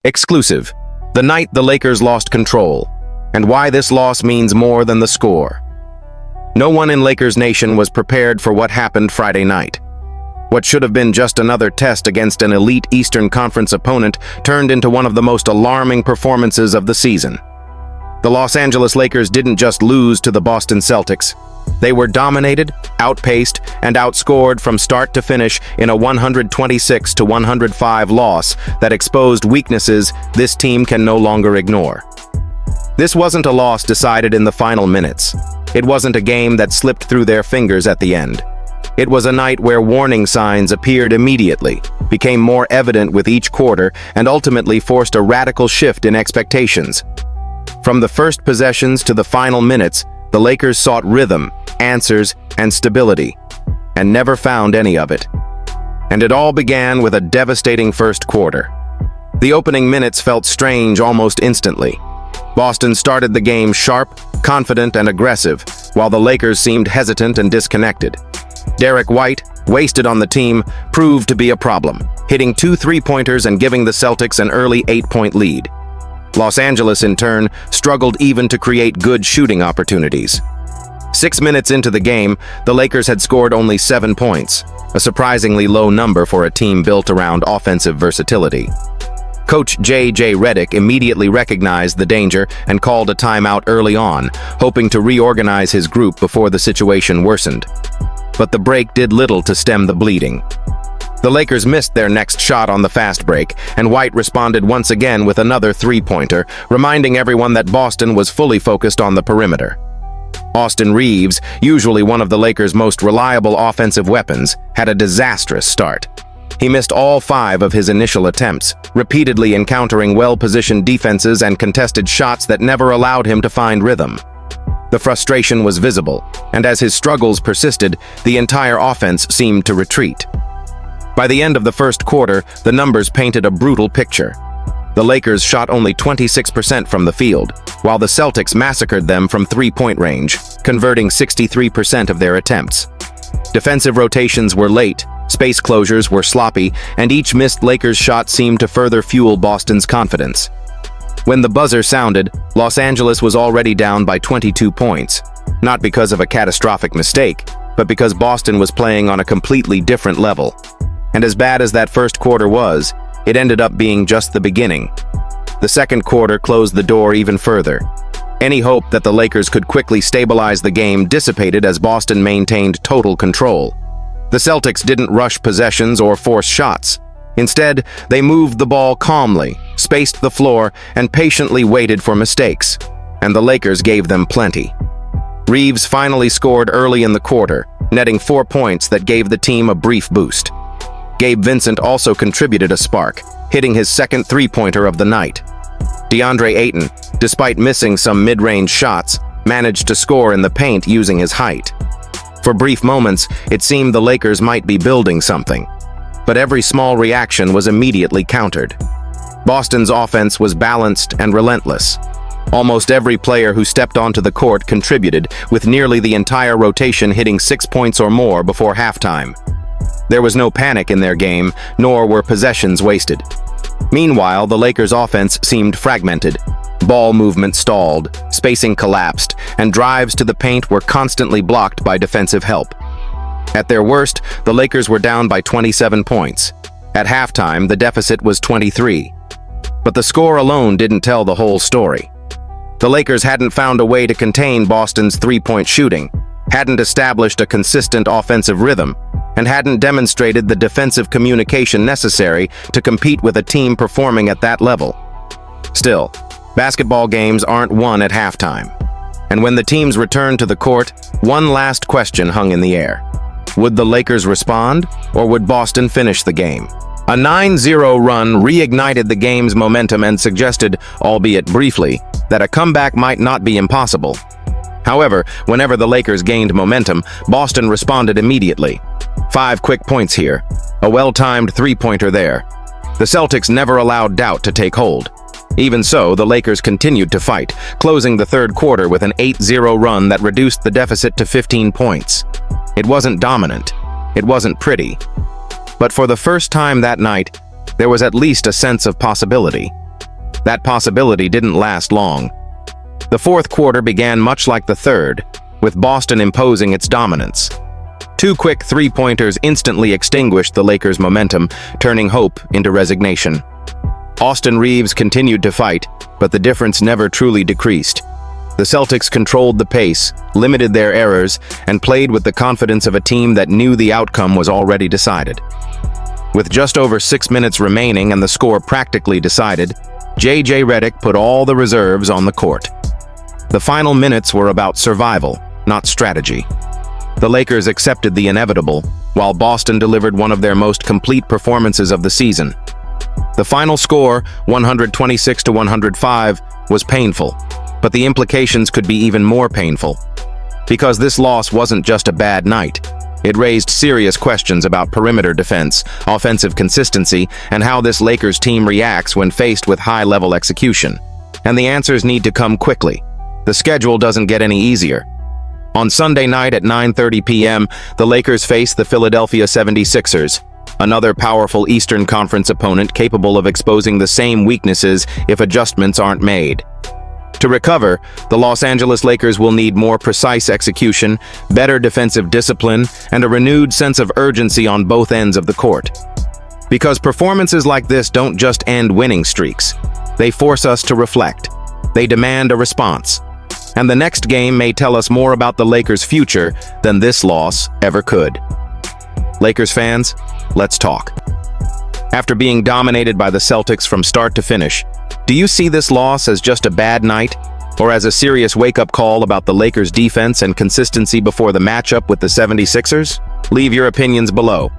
Exclusive: the night the Lakers lost control, and why this loss means more than the score. No one in Lakers Nation was prepared for what happened Friday night. What should have been just another test against an elite Eastern Conference opponent turned into one of the most alarming performances of the season. The Los Angeles Lakers didn't just lose to the Boston Celtics. They were dominated, outpaced, and outscored from start to finish in a 126-105 loss that exposed weaknesses this team can no longer ignore. This wasn't a loss decided in the final minutes. It wasn't a game that slipped through their fingers at the end. It was a night where warning signs appeared immediately, became more evident with each quarter, and ultimately forced a radical shift in expectations. From the first possessions to the final minutes, the Lakers sought rhythm, answers, and stability, and never found any of it. And it all began with a devastating first quarter. The opening minutes felt strange almost instantly. Boston started the game sharp, confident, and aggressive, while the Lakers seemed hesitant and disconnected. Derek White, wasted on the team, proved to be a problem, hitting 2 3-pointers and giving the Celtics an early 8-point lead. Los Angeles, in turn, struggled even to create good shooting opportunities. 6 minutes into the game, the Lakers had scored only 7 points, a surprisingly low number for a team built around offensive versatility. Coach J.J. Redick immediately recognized the danger and called a timeout early on, hoping to reorganize his group before the situation worsened. But the break did little to stem the bleeding. The Lakers missed their next shot on the fast break, and White responded once again with another 3-pointer, reminding everyone that Boston was fully focused on the perimeter. Austin Reaves, usually one of the Lakers' most reliable offensive weapons, had a disastrous start. He missed all 5 of his initial attempts, repeatedly encountering well-positioned defenses and contested shots that never allowed him to find rhythm. The frustration was visible, and as his struggles persisted, the entire offense seemed to retreat. By the end of the first quarter, the numbers painted a brutal picture. The Lakers shot only 26% from the field, while the Celtics massacred them from 3-point range, converting 63% of their attempts. Defensive rotations were late, space closures were sloppy, and each missed Lakers shot seemed to further fuel Boston's confidence. When the buzzer sounded, Los Angeles was already down by 22 points, not because of a catastrophic mistake, but because Boston was playing on a completely different level. And as bad as that first quarter was, it ended up being just the beginning. The second quarter closed the door even further. Any hope that the Lakers could quickly stabilize the game dissipated as Boston maintained total control. The Celtics didn't rush possessions or force shots. Instead, they moved the ball calmly, spaced the floor, and patiently waited for mistakes. And the Lakers gave them plenty. Reaves finally scored early in the quarter, netting 4 points that gave the team a brief boost. Gabe Vincent also contributed a spark, hitting his second 3-pointer of the night. DeAndre Ayton, despite missing some mid-range shots, managed to score in the paint using his height. For brief moments, it seemed the Lakers might be building something. But every small reaction was immediately countered. Boston's offense was balanced and relentless. Almost every player who stepped onto the court contributed, with nearly the entire rotation hitting 6 points or more before halftime. There was no panic in their game, nor were possessions wasted. Meanwhile, the Lakers' offense seemed fragmented. Ball movement stalled, spacing collapsed, and drives to the paint were constantly blocked by defensive help. At their worst, the Lakers were down by 27 points. At halftime, the deficit was 23. But the score alone didn't tell the whole story. The Lakers hadn't found a way to contain Boston's 3-point shooting, hadn't established a consistent offensive rhythm, and hadn't demonstrated the defensive communication necessary to compete with a team performing at that level. Still, basketball games aren't won at halftime. And when the teams returned to the court, one last question hung in the air. Would the Lakers respond, or would Boston finish the game? A 9-0 run reignited the game's momentum and suggested, albeit briefly, that a comeback might not be impossible. However, whenever the Lakers gained momentum, Boston responded immediately. 5 quick points here, a well-timed 3-pointer there. The Celtics never allowed doubt to take hold. Even so, the Lakers continued to fight, closing the third quarter with an 8-0 run that reduced the deficit to 15 points. It wasn't dominant. It wasn't pretty. But for the first time that night, there was at least a sense of possibility. That possibility didn't last long. The fourth quarter began much like the third, with Boston imposing its dominance. Two quick three-pointers instantly extinguished the Lakers' momentum, turning hope into resignation. Austin Reeves continued to fight, but the difference never truly decreased. The Celtics controlled the pace, limited their errors, and played with the confidence of a team that knew the outcome was already decided. With just over 6 minutes remaining and the score practically decided, J.J. Redick put all the reserves on the court. The final minutes were about survival, not strategy. The Lakers accepted the inevitable, while Boston delivered one of their most complete performances of the season. The final score, 126-105, was painful, but the implications could be even more painful. Because this loss wasn't just a bad night. It raised serious questions about perimeter defense, offensive consistency, and how this Lakers team reacts when faced with high-level execution. And the answers need to come quickly. The schedule doesn't get any easier. On Sunday night at 9:30 p.m., the Lakers face the Philadelphia 76ers, another powerful Eastern Conference opponent capable of exposing the same weaknesses if adjustments aren't made. To recover, the Los Angeles Lakers will need more precise execution, better defensive discipline, and a renewed sense of urgency on both ends of the court. Because performances like this don't just end winning streaks. They force us to reflect. They demand a response. And the next game may tell us more about the Lakers' future than this loss ever could. Lakers fans, let's talk. After being dominated by the Celtics from start to finish, do you see this loss as just a bad night, or as a serious wake-up call about the Lakers' defense and consistency before the matchup with the 76ers? Leave your opinions below.